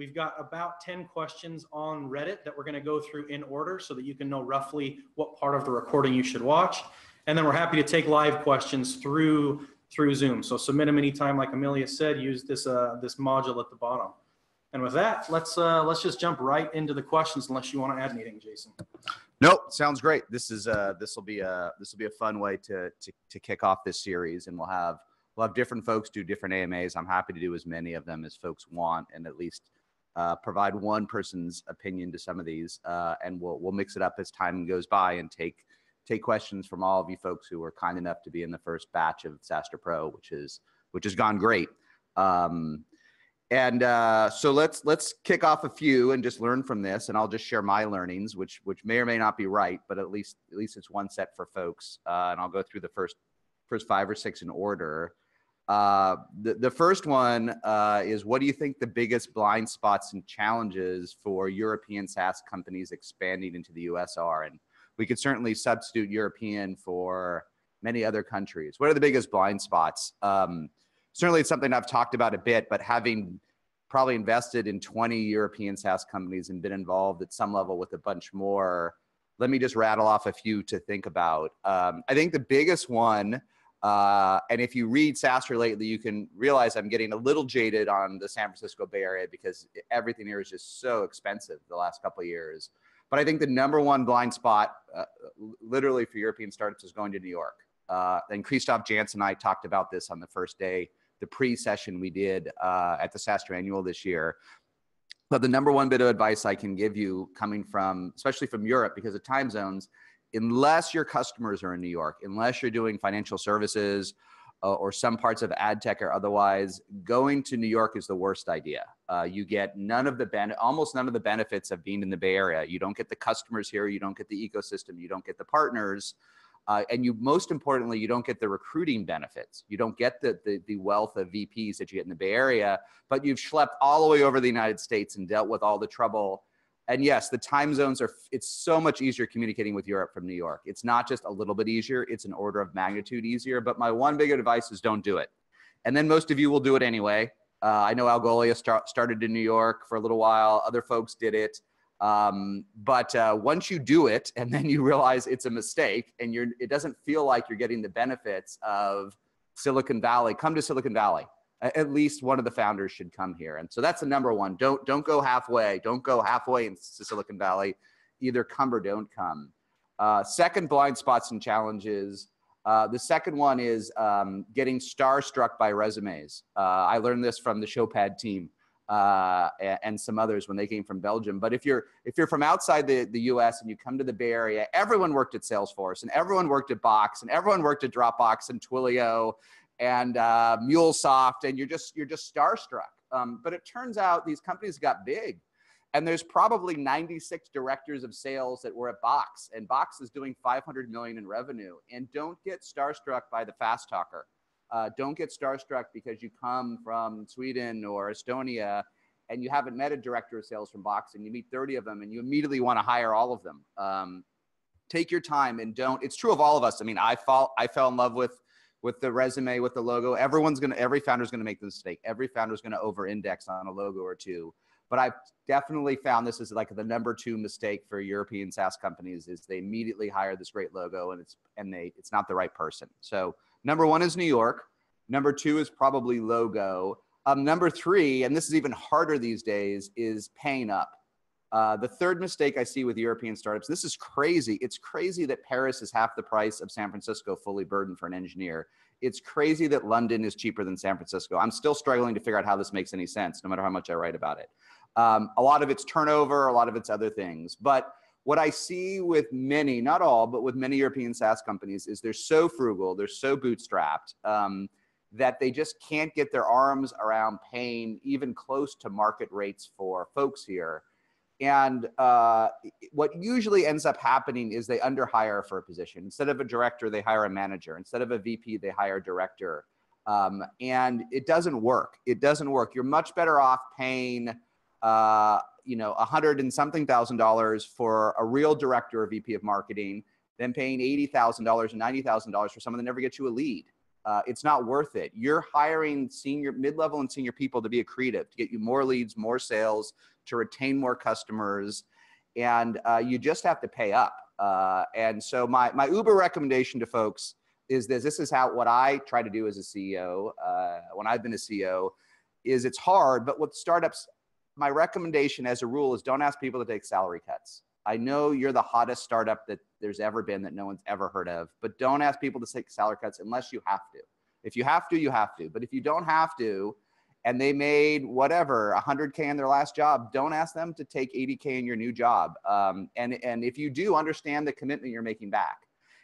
We've got about 10 questions on Reddit that we're going to go through in order so that you can know roughly what part of the recording you should watch. And then we're happy to take live questions through Zoom. So submit them anytime, like Amelia said, use this module at the bottom. And with that, let's just jump right into the questions unless you want to add anything, Jason. Nope, sounds great. This will be a fun way to kick off this series, and we'll have different folks do different AMAs. I'm happy to do as many of them as folks want, and at least provide one person's opinion to some of these, and we'll mix it up as time goes by and take questions from all of you folks who were kind enough to be in the first batch of SaaStr Pro, which has gone great. So let's kick off a few and just learn from this, and I'll just share my learnings, which may or may not be right, but at least it's one set for folks, and I'll go through the first 5 or 6 in order. The first one is, what do you think the biggest blind spots and challenges for European SaaS companies expanding into the US are? And we could certainly substitute European for many other countries. What are the biggest blind spots? Certainly it's something I've talked about a bit, but having probably invested in 20 European SaaS companies and been involved at some level with a bunch more, let me just rattle off a few to think about. I think the biggest one, and if you read SaaStr lately, you can realize I'm getting a little jaded on the San Francisco Bay Area because everything here is just so expensive the last couple of years. But I think the number one blind spot, literally for European startups, is going to New York. And Christoph Janssen and I talked about this on the first day, the pre-session we did at the SaaStr Annual this year. But the number one bit of advice I can give you, coming from, especially from Europe, because of time zones, unless your customers are in New York, unless you're doing financial services or some parts of ad tech or otherwise, going to New York is the worst idea. You get almost none of the benefits of being in the Bay Area. You don't get the customers here. You don't get the ecosystem. You don't get the partners. And most importantly, you don't get the recruiting benefits. You don't get the wealth of VPs that you get in the Bay Area, but you've schlepped all the way over the United States and dealt with all the trouble. And yes, the time zones it's so much easier communicating with Europe from New York. It's not just a little bit easier, it's an order of magnitude easier. But my one big advice is don't do it. And then most of you will do it anyway. I know Algolia started in New York for a little while. Other folks did it. But once you do it and then you realize it's a mistake and it doesn't feel like you're getting the benefits of Silicon Valley, come to Silicon Valley. At least one of the founders should come here. And so that's the number one. Don't go halfway. Don't go halfway into Silicon Valley. Either come or don't come. Second, blind spots and challenges. The second one is getting starstruck by resumes. I learned this from the Showpad team and some others when they came from Belgium. But if you're from outside the US and you come to the Bay Area, everyone worked at Salesforce and everyone worked at Box and everyone worked at Dropbox and Twilio and MuleSoft, and you're just starstruck. But it turns out these companies got big, and there's probably 96 directors of sales that were at Box, and Box is doing 500 million in revenue. And don't get starstruck by the fast talker. Don't get starstruck because you come from Sweden or Estonia and you haven't met a director of sales from Box, and you meet 30 of them and you immediately want to hire all of them. Take your time and don't. It's true of all of us. I mean, I fell in love with the resume, with the logo. Every founder's gonna make the mistake. Every founder's gonna over-index on a logo or two. But I've definitely found this is like the number 2 mistake for European SaaS companies is they immediately hire this great logo and it's not the right person. So number 1 is New York. Number 2 is probably logo. Number 3, and this is even harder these days, is paying up. The third mistake I see with European startups, this is crazy. It's crazy that Paris is half the price of San Francisco fully burdened for an engineer. It's crazy that London is cheaper than San Francisco. I'm still struggling to figure out how this makes any sense, no matter how much I write about it. A lot of it's turnover, a lot of it's other things. But what I see with many, not all, but with many European SaaS companies is they're so frugal, they're so bootstrapped, that they just can't get their arms around paying even close to market rates for folks here. And what usually ends up happening is they underhire for a position. Instead of a director, they hire a manager. Instead of a VP, they hire a director. And it doesn't work. It doesn't work. You're much better off paying, $100 and something thousand for a real director or VP of marketing than paying $80,000 and $90,000 for someone that never gets you a lead. It's not worth it. You're hiring mid-level and senior people to be accretive, to get you more leads, more sales, to retain more customers, and you just have to pay up. And so my Uber recommendation to folks is this is what I try to do as a CEO when I've been a CEO, is it's hard, but with startups, my recommendation as a rule is don't ask people to take salary cuts. I know you're the hottest startup that there's ever been that no one's ever heard of, but don't ask people to take salary cuts unless you have to. If you have to, you have to. But if you don't have to, and they made whatever, 100K in their last job, don't ask them to take 80K in your new job. And if you do, understand the commitment you're making back.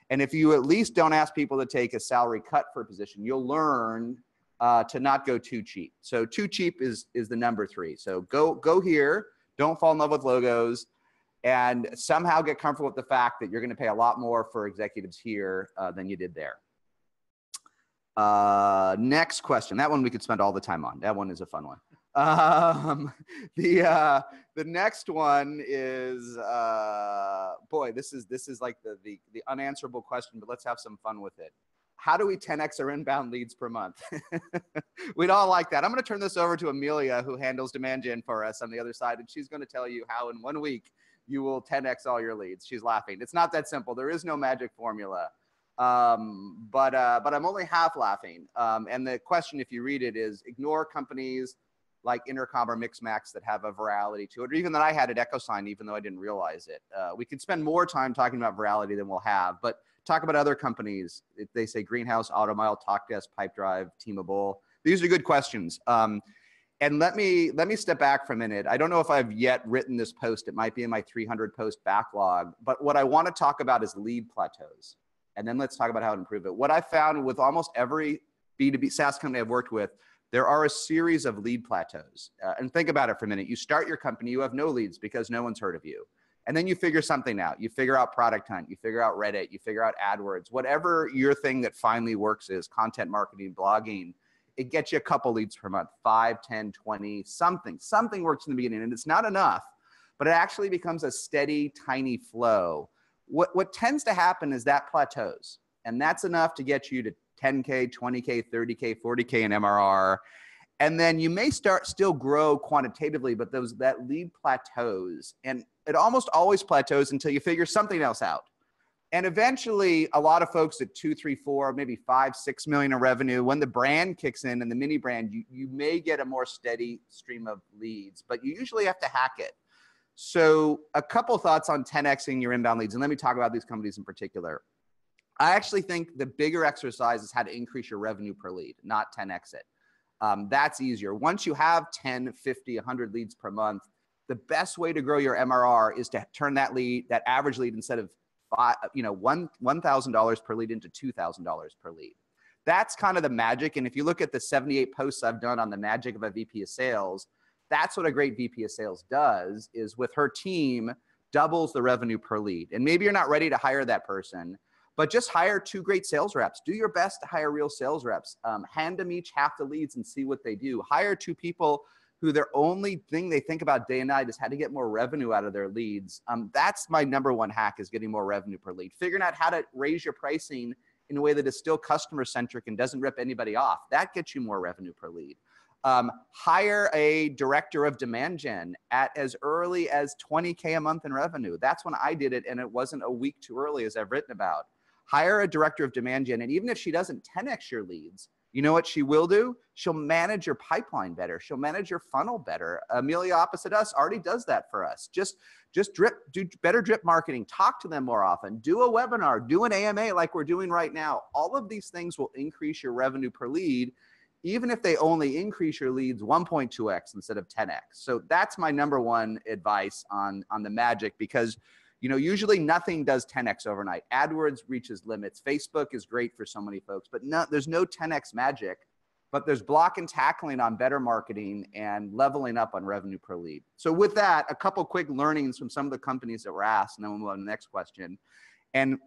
And if you at least don't ask people to take a salary cut for a position, you'll learn to not go too cheap. So too cheap is the number 3. So go here, don't fall in love with logos, and somehow get comfortable with the fact that you're going to pay a lot more for executives here than you did there. Next question. That one we could spend all the time on. That one is a fun one. The next one is, boy, this is like the unanswerable question, but let's have some fun with it. How do we 10x our inbound leads per month? We'd all like that. I'm going to turn this over to Amelia, who handles demand gen for us on the other side, and she's going to tell you how in 1 week you will 10x all your leads. She's laughing. It's not that simple. There is no magic formula. But I'm only half laughing. And the question, if you read it, is ignore companies like Intercom or Mixmax that have a virality to it, or even that I had at EchoSign, even though I didn't realize it. We could spend more time talking about virality than we'll have, but talk about other companies. If they say Greenhouse, AutoMile, TalkDesk, Pipedrive, Teamable. These are good questions. And let me step back for a minute. I don't know if I've yet written this post. It might be in my 300 post backlog, but what I want to talk about is lead plateaus. And then let's talk about how to improve it. What I found with almost every B2B SaaS company I've worked with, there are a series of lead plateaus. And think about it for a minute. You start your company, you have no leads because no one's heard of you. And then you figure something out. You figure out Product Hunt, you figure out Reddit, you figure out AdWords, whatever your thing that finally works is, content marketing, blogging, it gets you a couple leads per month, 5, 10, 20, something works in the beginning, and it's not enough, but it actually becomes a steady, tiny flow. What tends to happen is that plateaus, and that's enough to get you to 10K, 20K, 30K, 40K in MRR. And then you may still grow quantitatively, but that lead plateaus, and it almost always plateaus until you figure something else out. And eventually, a lot of folks at 2, 3, 4, maybe 5, 6 million in revenue, when the brand kicks in and the mini brand, you may get a more steady stream of leads, but you usually have to hack it. So a couple thoughts on 10xing your inbound leads, and let me talk about these companies in particular. I actually think the bigger exercise is how to increase your revenue per lead, not 10x it. That's easier. Once you have 10, 50, 100 leads per month, the best way to grow your MRR is to turn that average lead, instead of $1,000 per lead, into $2,000 per lead. That's kind of the magic. And if you look at the 78 posts I've done on the magic of a VP of sales, that's what a great VP of sales does, is with her team doubles the revenue per lead. And maybe you're not ready to hire that person, but just hire 2 great sales reps. Do your best to hire real sales reps. Hand them each half the leads and see what they do. Hire 2 people who their only thing they think about day and night is how to get more revenue out of their leads. That's my number 1 hack, is getting more revenue per lead. Figuring out how to raise your pricing in a way that is still customer centric and doesn't rip anybody off. That gets you more revenue per lead. Hire a director of demand gen at as early as 20K a month in revenue. That's when I did it, and it wasn't a week too early, as I've written about. Hire a director of demand gen, and even if she doesn't 10x your leads, you know what she will do? She'll manage your pipeline better. She'll manage your funnel better. Amelia, opposite us, already does that for us. Just do better drip marketing. Talk to them more often. Do a webinar. Do an AMA like we're doing right now. All of these things will increase your revenue per lead, even if they only increase your leads 1.2x instead of 10x. So that's my number 1 advice on the magic, because usually nothing does 10x overnight. AdWords reaches limits. Facebook is great for so many folks, but there's no 10x magic, but there's block and tackling on better marketing and leveling up on revenue per lead. So with that, a couple quick learnings from some of the companies that were asked, and then we'll move on to the next question. And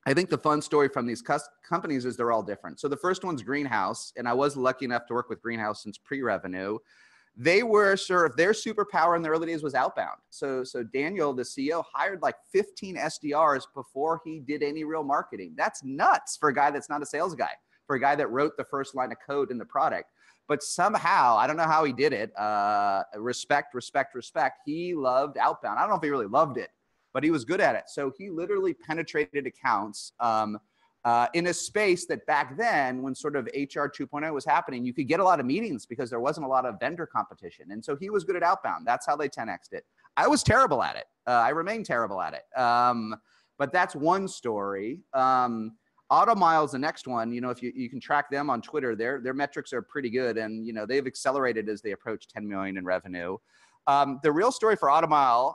I think the fun story from these companies is they're all different. So the first one's Greenhouse, and I was lucky enough to work with Greenhouse since pre-revenue. They were their superpower in the early days was outbound. So Daniel, the CEO, hired like 15 SDRs before he did any real marketing. That's nuts for a guy that's not a sales guy. for a guy that wrote the first line of code in the product. But somehow, I don't know how he did it. Respect. He loved outbound. I don't know if he really loved it, but he was good at it. So he literally penetrated accounts in a space that back then, when sort of HR 2.0 was happening, you could get a lot of meetings because there wasn't a lot of vendor competition. And so he was good at outbound. That's how they 10x'd it. I was terrible at it. I remain terrible at it. But that's one story. AutoMile is the next one. You know, if you can track them on Twitter, their metrics are pretty good. And, you know, they've accelerated as they approach 10 million in revenue. The real story for AutoMile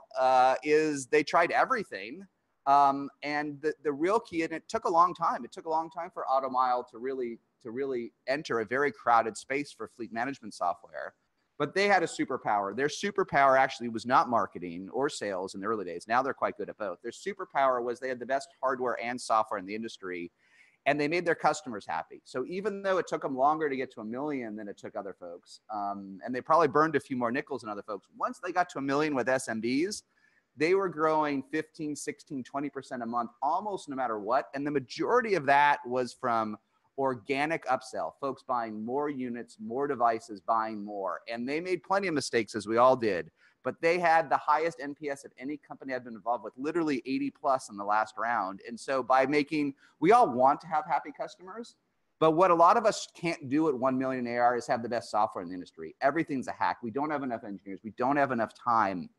is they tried everything. And the real key, and it took a long time. It took a long time for AutoMile to really enter a very crowded space for fleet management software. But they had a superpower. Their superpower actually was not marketing or sales in the early days. Now they're quite good at both. Their superpower was they had the best hardware and software in the industry, and they made their customers happy. So even though it took them longer to get to 1 million than it took other folks, and they probably burned a few more nickels than other folks, once they got to 1 million with SMBs, they were growing 15, 16, 20% a month, almost no matter what. And the majority of that was from organic upsell, folks buying more units, more devices, buying more. And they made plenty of mistakes, as we all did, but they had the highest NPS of any company I've been involved with, literally 80 plus in the last round. And so by we all want to have happy customers, but what a lot of us can't do at 1 million AR is have the best software in the industry. Everything's a hack. We don't have enough engineers. We don't have enough time.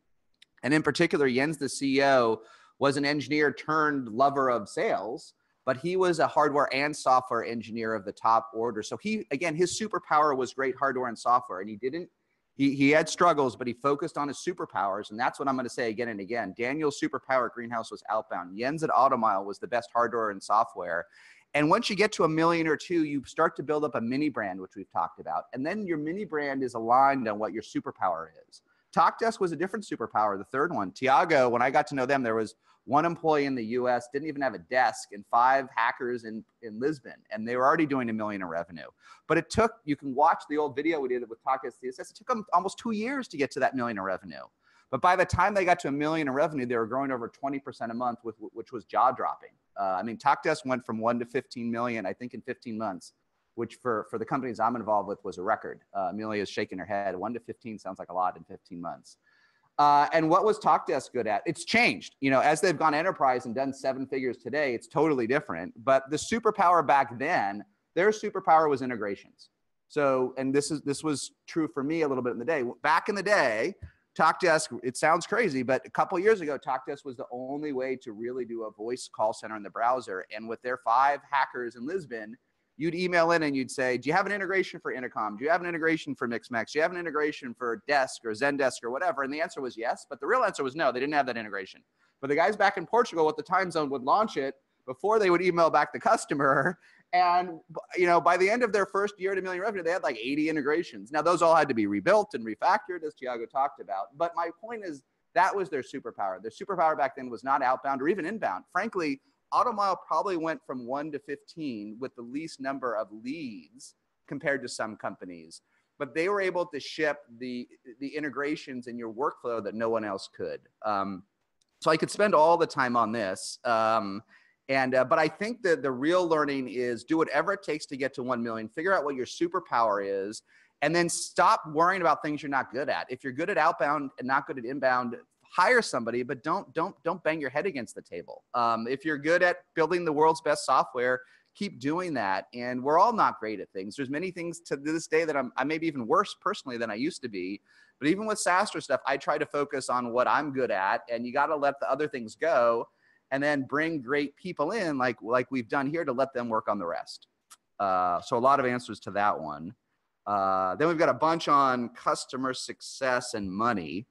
And in particular, Jens, the CEO, was an engineer turned lover of sales, but he was a hardware and software engineer of the top order. So again, his superpower was great hardware and software, and he had struggles, but he focused on his superpowers. And that's what I'm going to say again and again. Daniel's superpower at Greenhouse was outbound. Jens at AutoMile was the best hardware and software. And once you get to 1 million or 2, you start to build up a mini brand, which we've talked about. And then your mini brand is aligned on what your superpower is. TalkDesk was a different superpower, the third one. Tiago, when I got to know them, there was 1 employee in the US, didn't even have a desk, and 5 hackers in Lisbon. And they were already doing 1 million in revenue. But it took, you can watch the old video we did with TalkDesk CSS, it took them almost 2 years to get to that 1 million in revenue. But by the time they got to 1 million in revenue, they were growing over 20% a month, which was jaw-dropping. I mean, TalkDesk went from 1 to 15 million, I think, in 15 months, which for the companies I'm involved with was a record. Amelia is shaking her head. 1 to 15 sounds like a lot in 15 months. And what was TalkDesk good at? It's changed. You know, as they've gone enterprise and done 7 figures today, it's totally different. But the superpower back then, their superpower was integrations. So, and this was true for me a little bit in the day. Back in the day, TalkDesk, it sounds crazy, but a couple of years ago, TalkDesk was the only way to really do a voice call center in the browser. And with their 5 hackers in Lisbon, you'd email in and you'd say, do you have an integration for Intercom? Do you have an integration for Mixmax? Do you have an integration for Desk or Zendesk or whatever? And the answer was yes, but the real answer was no, they didn't have that integration. But the guys back in Portugal with the time zone would launch it before they would email back the customer. And, you know, by the end of their first year at 1 million revenue, they had like 80 integrations. Now, those all had to be rebuilt and refactored, as Tiago talked about. But my point is, that was their superpower. Their superpower back then was not outbound or even inbound. Frankly, AutoMile probably went from 1 to 15 with the least number of leads compared to some companies. But they were able to ship the integrations in your workflow that no one else could. So I could spend all the time on this. But I think that the real learning is do whatever it takes to get to 1 million, figure out what your superpower is, and then stop worrying about things you're not good at. If you're good at outbound and not good at inbound, hire somebody, but don't bang your head against the table. If you're good at building the world's best software, keep doing that. And we're all not great at things. There's many things to this day that I may be even worse personally than I used to be. But even with SaaStr stuff, I try to focus on what I'm good at, and you got to let the other things go, and then bring great people in, like we've done here, to let them work on the rest. So a lot of answers to that one. Then we've got a bunch on customer success and money.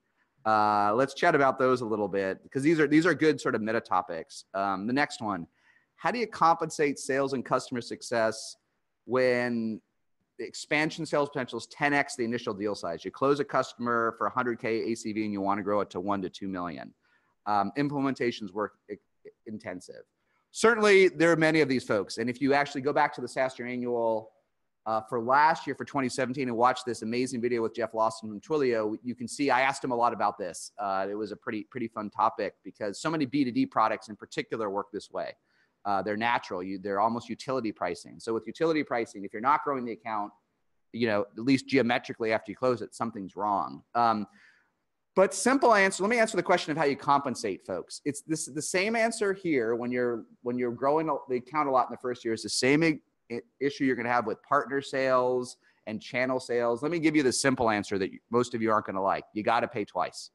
Let's chat about those a little bit, because these are good sort of meta topics. The next one, how do you compensate sales and customer success when the expansion sales potential is 10x the initial deal size? You close a customer for 100K ACV and you want to grow it to 1 to 2 million. Implementations work intensive. Certainly, there are many of these folks. And if you actually go back to the SaaStr annual for last year, for 2017, and watch this amazing video with Jeff Lawson from Twilio, you can see I asked him a lot about this. It was a pretty fun topic, because so many B2D products in particular work this way. They're natural. They're almost utility pricing. So with utility pricing, if you're not growing the account, at least geometrically after you close it, something's wrong. But simple answer, let me answer the question of how you compensate folks. It's the same answer here when you're growing the account a lot in the first year. It's the same issue you're going to have with partner sales and channel sales. Let me give you the simple answer that most of you aren't going to like. You got to pay twice.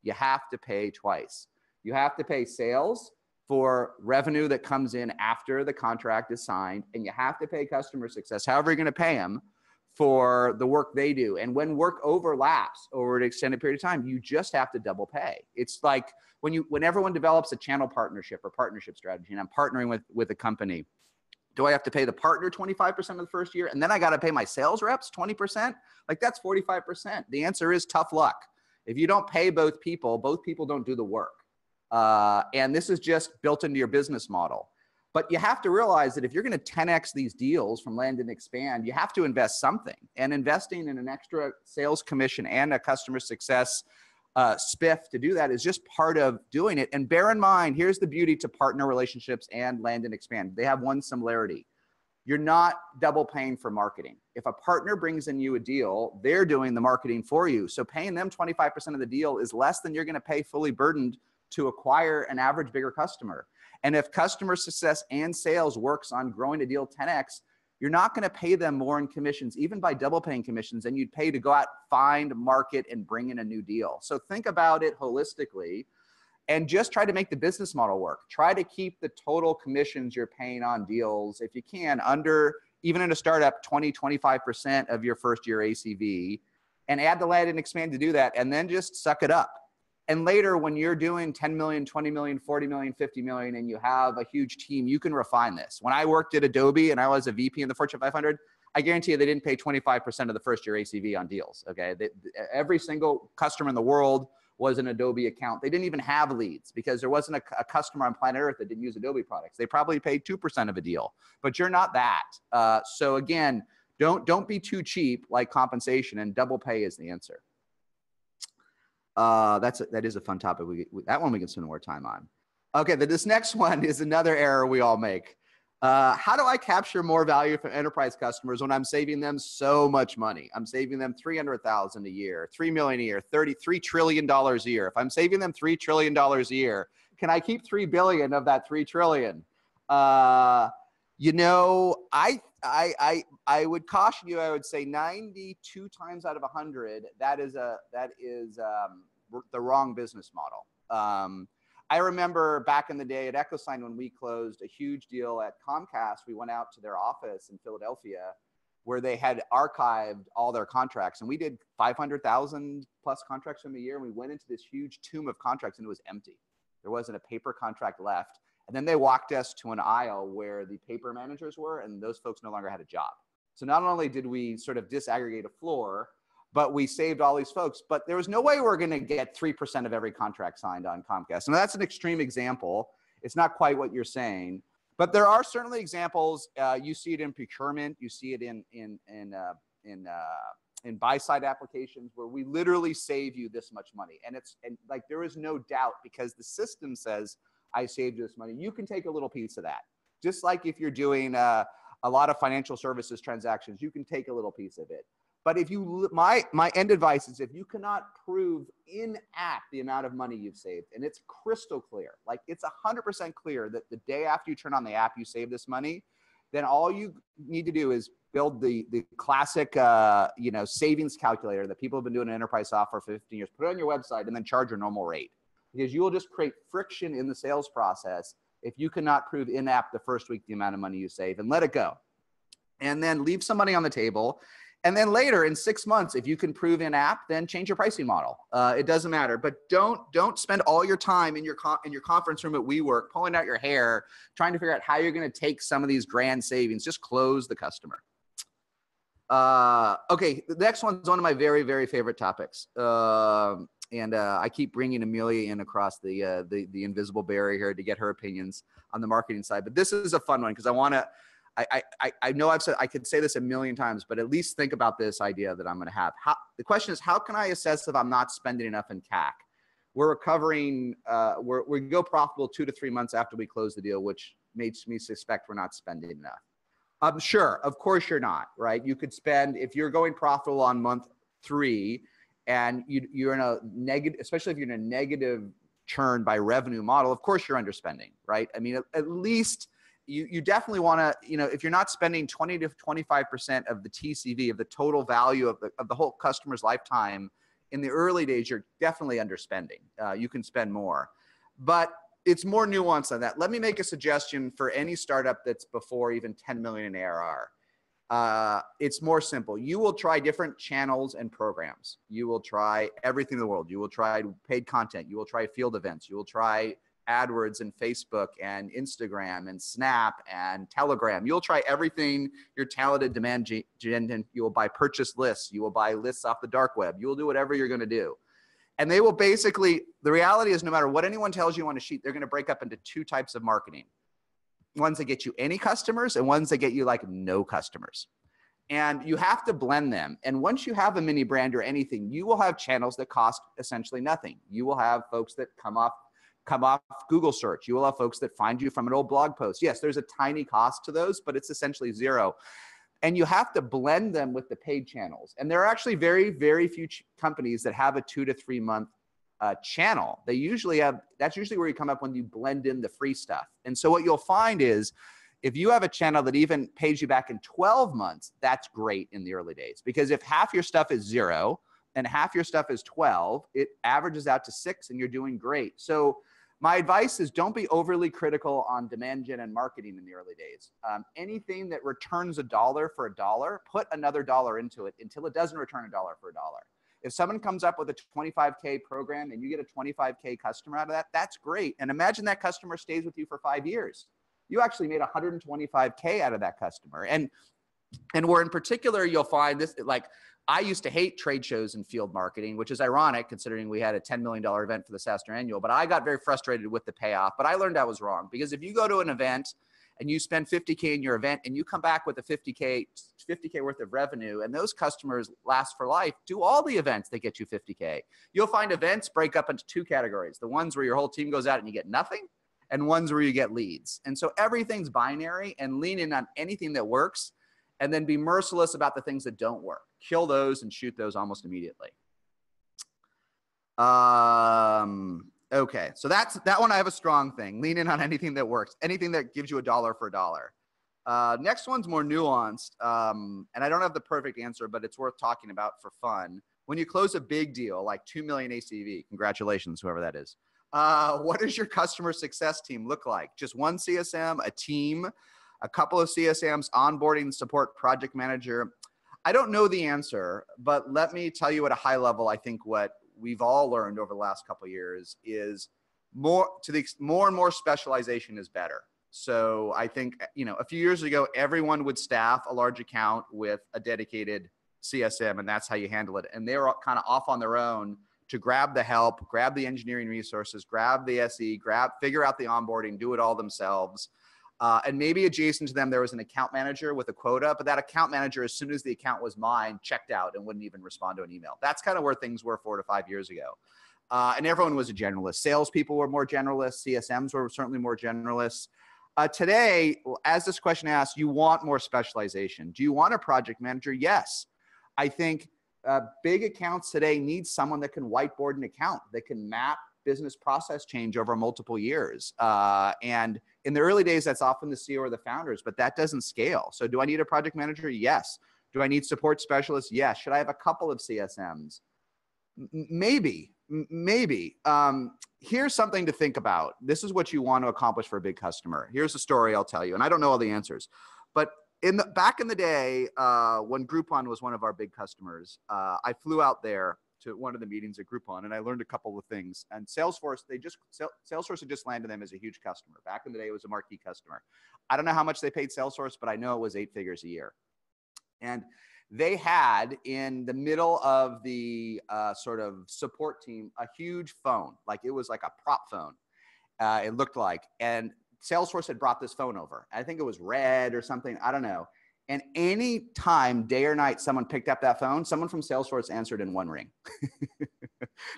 You have to pay twice. You have to pay sales for revenue that comes in after the contract is signed, and you have to pay customer success, however you're going to pay them, for the work they do. And when work overlaps over an extended period of time, you just have to double pay. It's like when everyone develops a channel partnership or partnership strategy, and I'm partnering with a company, do I have to pay the partner 25% of the first year, and then I got to pay my sales reps 20%? Like, that's 45%. The answer is tough luck. If you don't pay both people don't do the work. And this is just built into your business model. But you have to realize that if you're going to 10x these deals from land and expand, you have to invest something. And investing in an extra sales commission and a customer success spiff to do that is just part of doing it. And bear in mind, here's the beauty to partner relationships and land and expand. They have one similarity. You're not double paying for marketing. If a partner brings in you a deal, they're doing the marketing for you. So paying them 25% of the deal is less than you're going to pay fully burdened to acquire an average bigger customer. And if customer success and sales works on growing a deal 10x, you're not going to pay them more in commissions, even by double paying commissions, than you'd pay to go out, find, market, and bring in a new deal. So think about it holistically and just try to make the business model work. Try to keep the total commissions you're paying on deals, if you can, under, even in a startup, 20-25% of your first year ACV, and add the land and expand to do that, and then just suck it up. And later, when you're doing 10 million, 20 million, 40 million, 50 million, and you have a huge team, you can refine this. When I worked at Adobe and I was a VP in the Fortune 500, I guarantee you they didn't pay 25% of the first year ACV on deals, okay? Every single customer in the world was an Adobe account. They didn't even have leads because there wasn't a customer on planet Earth that didn't use Adobe products. They probably paid 2% of a deal, but you're not that. So again, don't be too cheap like compensation, and double pay is the answer. That is a fun topic. That one we can spend more time on. Okay, this next one is another error we all make. How do I capture more value from enterprise customers when I'm saving them so much money? I'm saving them $300,000 a year, $3 million a year, $3 trillion a year. If I'm saving them $3 trillion a year, can I keep $3 billion of that $3 trillion? I would caution you. I would say 92 times out of 100, that is the wrong business model. I remember back in the day at EchoSign when we closed a huge deal at Comcast, we went out to their office in Philadelphia where they had archived all their contracts, and we did 500,000 plus contracts from a year. And we went into this huge tomb of contracts and it was empty. There wasn't a paper contract left. And then they walked us to an aisle where the paper managers were, and those folks no longer had a job. So not only did we sort of disaggregate a floor, but we saved all these folks. But there was no way we're going to get 3% of every contract signed on Comcast. And that's an extreme example. It's not quite what you're saying. But there are certainly examples. You see it in procurement. You see it in buy-side applications where we literally save you this much money. And like there is no doubt, because the system says, I saved you this money. You can take a little piece of that. Just like if you're doing a lot of financial services transactions, you can take a little piece of it. But if my end advice is, if you cannot prove in-app the amount of money you've saved, and it's crystal clear, like it's 100% clear that the day after you turn on the app, you save this money, then all you need to do is build the classic savings calculator that people have been doing in enterprise software for 15 years, put it on your website, and then charge your normal rate. Because you will just create friction in the sales process if you cannot prove in-app the first week the amount of money you save, and let it go. And then leave some money on the table. And then later in 6 months, if you can prove in-app, then change your pricing model. It doesn't matter. But don't spend all your time in your conference room at WeWork pulling out your hair, trying to figure out how you're going to take some of these grand savings. Just close the customer. Okay, the next one's one of my very, very favorite topics. And I keep bringing Amelia in across the invisible barrier here to get her opinions on the marketing side. But this is a fun one because I know I could say this a million times, but at least think about this idea that I'm going to have. The question is, how can I assess if I'm not spending enough in CAC? We're recovering, we go profitable 2 to 3 months after we close the deal, which makes me suspect we're not spending enough. Sure, of course you're not, right? You could spend, if you're going profitable on month 3 and you're in a negative, especially if you're in a negative churn by revenue model, of course you're underspending, right? I mean, at least you definitely want to, if you're not spending 20 to 25% of the TCV, of the total value of the whole customer's lifetime in the early days, you're definitely underspending. You can spend more, but it's more nuanced than that. Let me make a suggestion for any startup that's before even 10 million in ARR. It's more simple. You will try different channels and programs. You will try everything in the world. You will try paid content. You will try field events. You will try AdWords and Facebook and Instagram and Snap and Telegram. You'll try everything your talented demand gen. You will buy purchase lists. You will buy lists off the dark web. You will do whatever you're going to do. And they will basically, the reality is no matter what anyone tells you on a sheet, they're going to break up into 2 types of marketing. Ones that get you any customers and ones that get you like no customers. And you have to blend them. And once you have a mini brand or anything, you will have channels that cost essentially nothing. You will have folks that come off Google search. You will have folks that find you from an old blog post. Yes, there's a tiny cost to those, but it's essentially zero. And you have to blend them with the paid channels. And there are actually very, very few companies that have a 2 to 3 month channel. They usually have, that's usually where you come up when you blend in the free stuff. And so what you'll find is if you have a channel that even pays you back in 12 months, that's great in the early days. Because if half your stuff is 0 and half your stuff is 12, it averages out to 6 and you're doing great. So my advice is don't be overly critical on demand gen and marketing in the early days. Anything that returns $1 for $1, put another $1 into it until it doesn't return $1 for $1. If someone comes up with a 25K program and you get a 25K customer out of that, that's great. And imagine that customer stays with you for 5 years. You actually made 125K out of that customer. And where in particular, you'll find this, like I used to hate trade shows and field marketing, which is ironic considering we had a $10 million event for the SaaStr annual, but I got very frustrated with the payoff, but I learned I was wrong because if you go to an event and you spend 50K in your event and you come back with a 50K worth of revenue and those customers last for life, do all the events that get you 50K. You'll find events break up into 2 categories, the ones where your whole team goes out and you get nothing and ones where you get leads. And so everything's binary and lean in on anything that works and then be merciless about the things that don't work. Kill those and shoot those almost immediately. Okay, so that one I have a strong thing. Lean in on anything that works, anything that gives you $1 for $1. Next one's more nuanced, and I don't have the perfect answer, but it's worth talking about for fun. When you close a big deal, like 2 million ACV, congratulations, whoever that is. What does your customer success team look like? Just one CSM, a team, a couple of CSMs, onboarding, support, project manager? I don't know the answer, but let me tell you at a high level, I think what we've all learned over the last couple of years is more and more specialization is better. So I think, a few years ago, everyone would staff a large account with a dedicated CSM, and that's how you handle it. And they were kind of off on their own to grab the help, grab the engineering resources, grab the SE, figure out the onboarding, do it all themselves. And maybe adjacent to them, there was an account manager with a quota, but that account manager, as soon as the account was mine, checked out and wouldn't even respond to an email. That's kind of where things were 4 to 5 years ago. And everyone was a generalist. Salespeople were more generalists. CSMs were certainly more generalists. Today, as this question asks, you want more specialization. Do you want a project manager? Yes. I think big accounts today need someone that can whiteboard an account, that can map business process change over multiple years. And in the early days, that's often the CEO or the founders, but that doesn't scale. So do I need a project manager? Yes. Do I need support specialists? Yes. Should I have a couple of CSMs? Maybe. Here's something to think about. This is what you want to accomplish for a big customer. Here's a story I'll tell you, and I don't know all the answers, but back in the day, when Groupon was one of our big customers, I flew out there to one of the meetings at Groupon, and I learned a couple of things. And Salesforce, Salesforce had just landed them as a huge customer. Back in the day, it was a marquee customer. I don't know how much they paid Salesforce, but I know it was 8 figures a year. And they had in the middle of the sort of support team a huge phone, like it was like a prop phone. It looked like, and Salesforce had brought this phone over. I think it was red or something. I don't know. And any time, day or night, someone picked up that phone, someone from Salesforce answered in 1 ring.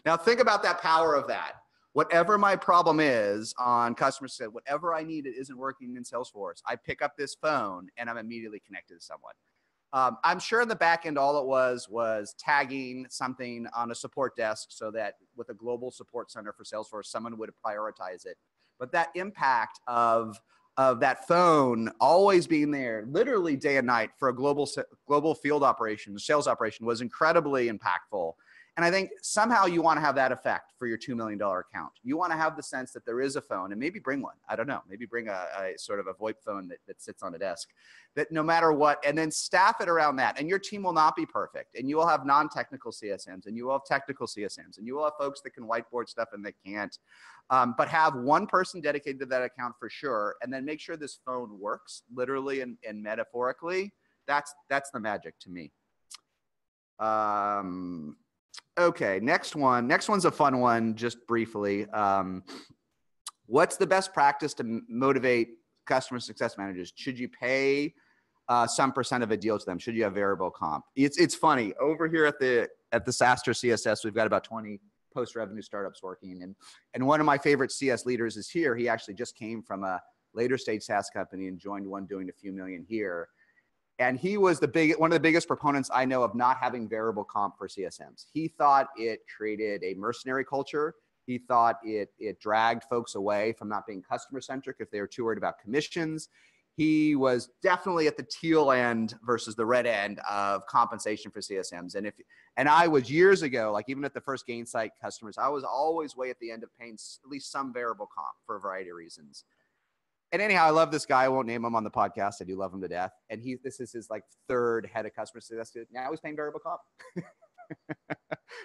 Now think about that power of that. whatever my problem is on customer success, whatever I need that isn't working in Salesforce, I pick up this phone and I'm immediately connected to someone. I'm sure in the back end, all it was tagging something on a support desk so that with a global support center for Salesforce, someone would prioritize it. But that impact of that phone always being there, literally day and night for a global field operation, sales operation, was incredibly impactful. And I think somehow you want to have that effect for your $2 million account. You want to have the sense that there is a phone, and maybe bring one. I don't know. Maybe bring a sort of a VoIP phone that sits on a desk, that no matter what, and then staff it around that. And your team will not be perfect. And you will have non-technical CSMs, and you will have technical CSMs, and you will have folks that can whiteboard stuff and that can't. But have one person dedicated to that account for sure. And then make sure this phone works, literally and metaphorically. That's the magic to me. Okay, next one. Next one's a fun one, just briefly. What's the best practice to motivate customer success managers? Should you pay some percent of a deal to them? Should you have variable comp? It's funny. Over here at the SaaStr CSS, we've got about 20 post-revenue startups working. And one of my favorite CS leaders is here. He actually just came from a later stage SaaS company and joined one doing a few million here. And he was one of the biggest proponents I know of not having variable comp for CSMs. He thought it created a mercenary culture. He thought it dragged folks away from not being customer centric if they were too worried about commissions. He was definitely at the teal end versus the red end of compensation for CSMs. And I was years ago, like even at the first Gainsight customers, I was always way at the end of paying at least some variable comp for a variety of reasons. And anyhow, I love this guy. I won't name him on the podcast. I do love him to death. And this is his like third head of customer success. Now he's paying variable comp.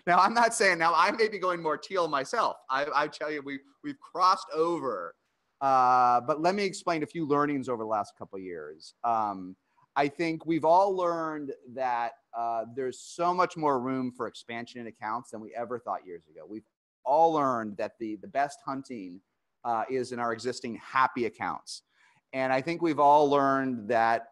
Now I'm not saying, now I may be going more teal myself. I tell you, we've crossed over. But let me explain a few learnings over the last couple of years. I think we've all learned that there's so much more room for expansion in accounts than we ever thought years ago. We've all learned that the best hunting is in our existing happy accounts. And I think we've all learned that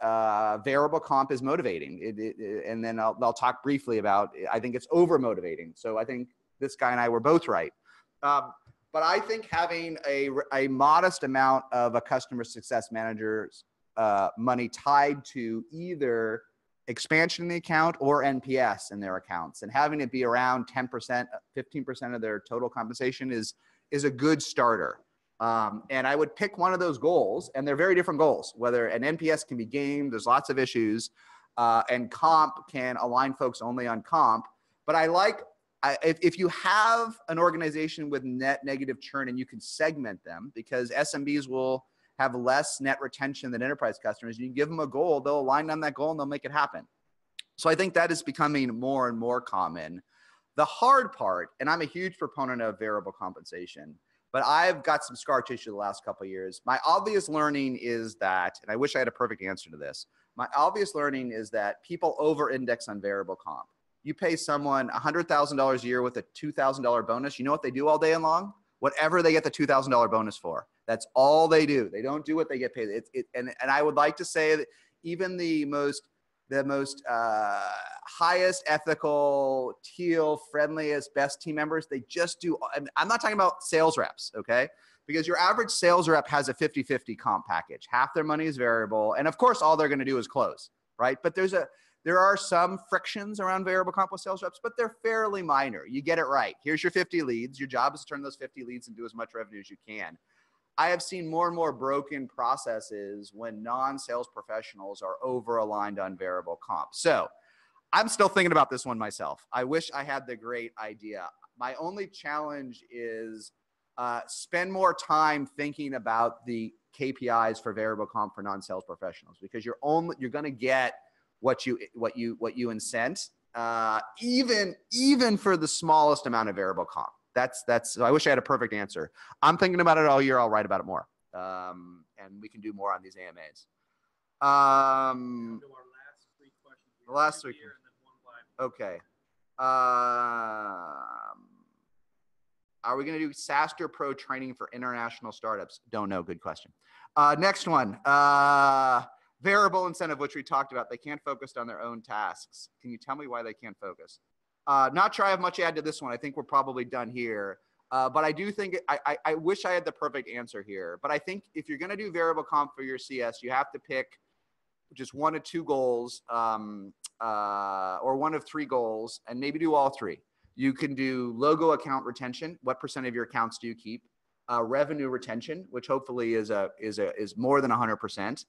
variable comp is motivating. And then I'll talk briefly about, I think it's over motivating. So I think this guy and I were both right. But I think having a modest amount of a customer success manager's money tied to either expansion in the account or NPS in their accounts, and having it be around 10%, 15% of their total compensation is a good starter. And I would pick one of those goals, and they're very different goals, whether an NPS can be gamed, there's lots of issues, and comp can align folks only on comp. But if you have an organization with net negative churn and you can segment them, because SMBs will have less net retention than enterprise customers, you give them a goal, they'll align on that goal and they'll make it happen. So I think that is becoming more and more common. The hard part, and I'm a huge proponent of variable compensation, but I've got some scar tissue the last couple of years. My obvious learning is that, and I wish I had a perfect answer to this, my obvious learning is that people over-index on variable comp. You pay someone $100,000 a year with a $2,000 bonus. You know what they do all day long? Whatever they get the $2,000 bonus for. That's all they do. They don't do what they get paid. And I would like to say that even the most highest ethical, teal, friendliest, best team members, they just do. I'm not talking about sales reps, okay? Because your average sales rep has a 50-50 comp package. Half their money is variable. And of course, all they're going to do is close, right? But there are some frictions around variable comp with sales reps, but they're fairly minor. You get it right. Here's your 50 leads. Your job is to turn those 50 leads into as much revenue as you can. I have seen more and more broken processes when non-sales professionals are over-aligned on variable comp. So I'm still thinking about this one myself. I wish I had the great idea. My only challenge is spend more time thinking about the KPIs for variable comp for non-sales professionals, because you're going to get what you incent, even for the smallest amount of variable comp. So I wish I had a perfect answer. I'm thinking about it all year. I'll write about it more. And we can do more on these AMAs. The last three. Okay. Are we going to do SaaStr PRO training for international startups? Don't know. Good question. Next one. Variable incentive, which we talked about. They can't focus on their own tasks. Can you tell me why they can't focus? Not sure I have much to add to this one. I think we're probably done here. But I do think, I wish I had the perfect answer here. But I think if you're going to do variable comp for your CS, you have to pick just 1 of 2 goals or 1 of 3 goals, and maybe do all 3. You can do logo account retention. What % of your accounts do you keep? Revenue retention, which hopefully is more than 100%,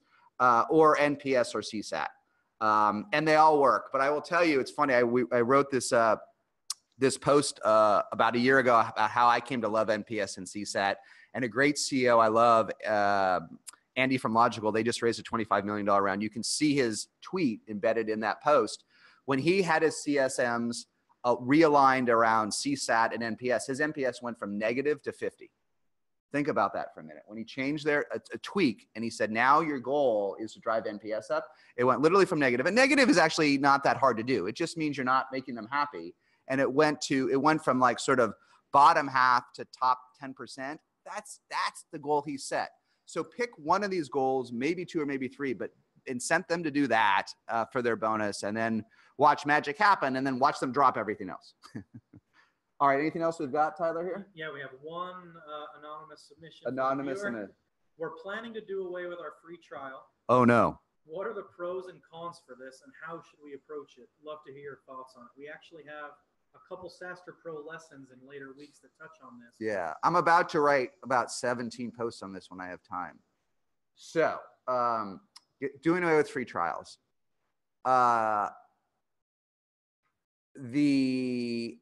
or NPS or CSAT. And they all work. But I will tell you, it's funny. I wrote this post about a year ago about how I came to love NPS and CSAT. And a great CEO I love, Andy from Logical, they just raised a $25 million round. You can see his tweet embedded in that post. When he had his CSMs realigned around CSAT and NPS, his NPS went from negative to 50. Think about that for a minute. When he changed a tweak and he said, now your goal is to drive NPS up, it went literally from negative. And negative is actually not that hard to do. It just means you're not making them happy. And it went from like sort of bottom half to top 10%. That's the goal he set. So pick one of these goals, maybe 2 or maybe 3, but incent them to do that for their bonus, and then watch magic happen, and then watch them drop everything else. All right, anything else we've got, Tyler, here? Yeah, we have one anonymous submission. Anonymous and a... We're planning to do away with our free trial. Oh, no. What are the pros and cons for this, and how should we approach it? Love to hear your thoughts on it. We actually have a couple SaaStr Pro lessons in later weeks that touch on this. Yeah, I'm about to write about 17 posts on this when I have time. So, doing away with free trials. The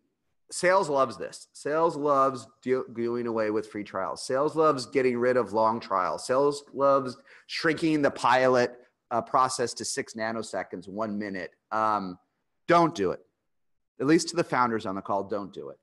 sales loves this. Sales loves doing away with free trials. Sales loves getting rid of long trials. Sales loves shrinking the pilot process to 6 nanoseconds, 1 minute. Don't do it. At least to the founders on the call, don't do it.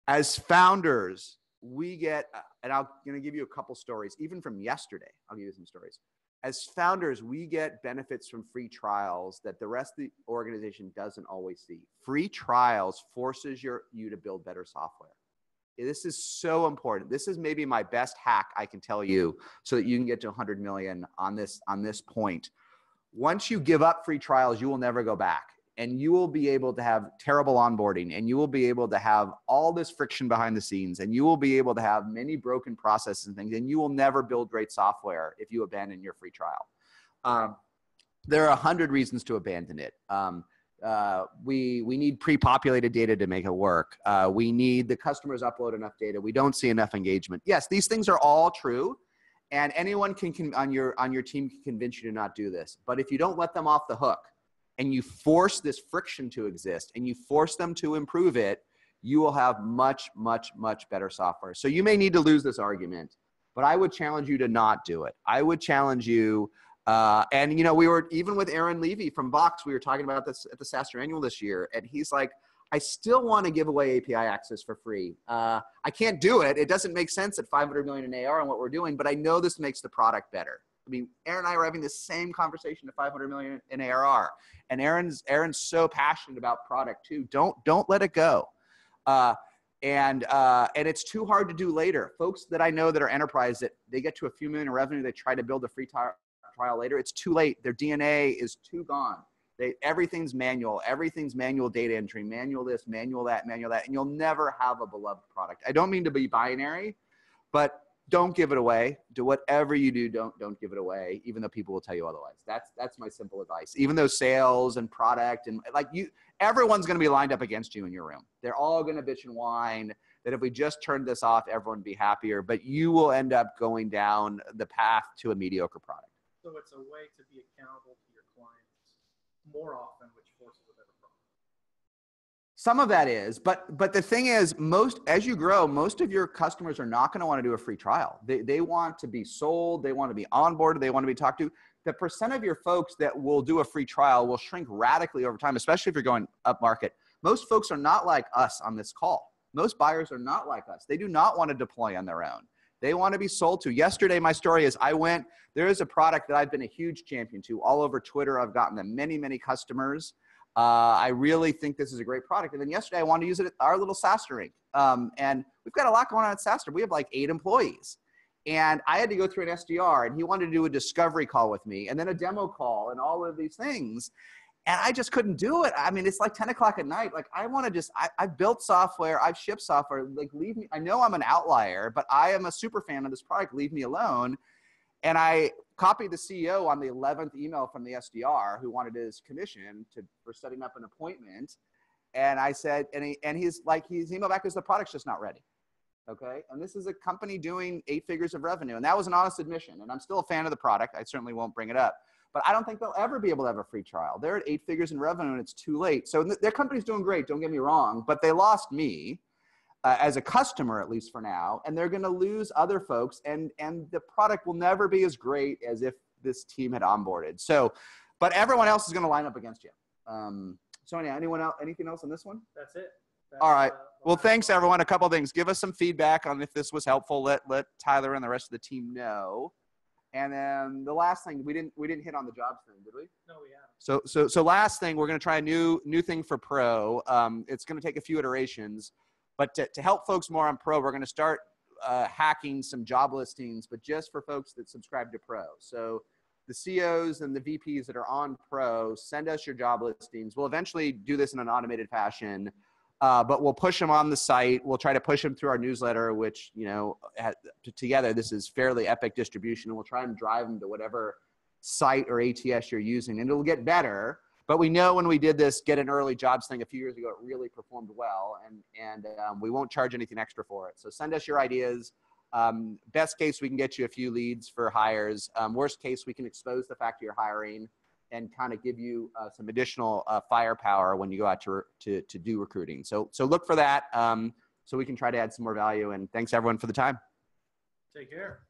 As founders, we get, and I'm going to give you a couple stories, even from yesterday. I'll give you some stories. As founders, we get benefits from free trials that the rest of the organization doesn't always see. Free trials forces you to build better software. This is so important. This is maybe my best hack I can tell you so that you can get to 100 million on this point. Once you give up free trials, you will never go back. And you will be able to have terrible onboarding, and you will be able to have all this friction behind the scenes, and you will be able to have many broken processes and things, and you will never build great software if you abandon your free trial. There are 100 reasons to abandon it. We need pre-populated data to make it work. We need the customers upload enough data. We don't see enough engagement. Yes, these things are all true, and anyone on your team can convince you to not do this. But if you don't let them off the hook, and you force this friction to exist, and you force them to improve it, you will have much, much, much better software. So you may need to lose this argument, but I would challenge you to not do it. I would challenge you, and we were, even with Aaron Levy from Box, we were talking about this at the SaaStr Annual this year, and he's like, I still want to give away API access for free. I can't do it. It doesn't make sense at 500 million in AR and what we're doing, but I know this makes the product better. I mean, Aaron and I were having the same conversation at 500 million in ARR, and Aaron's so passionate about product too. Don't let it go. And it's too hard to do later. Folks that I know that are enterprise, that they get to a few million in revenue, they try to build a free trial later. It's too late. Their DNA is too gone. Everything's manual. Everything's manual data entry, manual this, manual that, and you'll never have a beloved product. I don't mean to be binary, but don't give it away. Do whatever you do. Don't give it away, even though people will tell you otherwise. That's my simple advice. Even though sales and product and everyone's going to be lined up against you in your room. They're all going to bitch and whine that if we just turned this off, everyone would be happier. But you will end up going down the path to a mediocre product. So it's a way to be accountable to your clients more often, which forces a better product. Some of that is, but the thing is, as you grow, most of your customers are not going to want to do a free trial. They want to be sold. They want to be onboarded. They want to be talked to. The percent of your folks that will do a free trial will shrink radically over time, especially if you're going up market. Most folks are not like us on this call. Most buyers are not like us. They do not want to deploy on their own. They want to be sold to. Yesterday, my story is there is a product that I've been a huge champion to. All over Twitter, I've gotten them many, many customers. I really think this is a great product. And then yesterday, I wanted to use it at our little SaaStr Inc. And we've got a lot going on at SaaStr. We have like 8 employees. And I had to go through an SDR, and he wanted to do a discovery call with me, and then a demo call, and all of these things. And I just couldn't do it. I mean, it's like 10 o'clock at night. Like I want to just, I've built software, I've shipped software, like leave me. I know I'm an outlier, but I am a super fan of this product. Leave me alone. And I copied the CEO on the 11th email from the SDR who wanted his commission for setting up an appointment. And I said, and he's emailed back because the product's just not ready. Okay. And this is a company doing 8 figures of revenue. And that was an honest admission. And I'm still a fan of the product. I certainly won't bring it up. But I don't think they'll ever be able to have a free trial. They're at 8 figures in revenue and it's too late. So their company's doing great, don't get me wrong, but they lost me as a customer, at least for now, and they're gonna lose other folks and the product will never be as great as if this team had onboarded. So, but everyone else is gonna line up against you. So anyone else, anything else on this one? That's it. All right. Well, thanks everyone. A couple of things. Give us some feedback on if this was helpful. Let Tyler and the rest of the team know. And then the last thing, we didn't hit on the jobs thing, did we? No, we haven't. So last thing, we're going to try a new thing for Pro. It's going to take a few iterations, but to help folks more on Pro, we're going to start hacking some job listings, but just for folks that subscribe to Pro. So the CEOs and the VPs that are on Pro, send us your job listings. We'll eventually do this in an automated fashion. But we'll push them on the site. We'll try to push them through our newsletter, which, you know, together, this is fairly epic distribution. And we'll try and drive them to whatever site or ATS you're using. And it'll get better. But we know when we did this Get an Early Jobs thing a few years ago, it really performed well. And we won't charge anything extra for it. So send us your ideas. Best case, we can get you a few leads for hires. Worst case, we can expose the fact you're hiring and kind of give you some additional firepower when you go out to do recruiting. So look for that so we can try to add some more value. And thanks everyone for the time. Take care.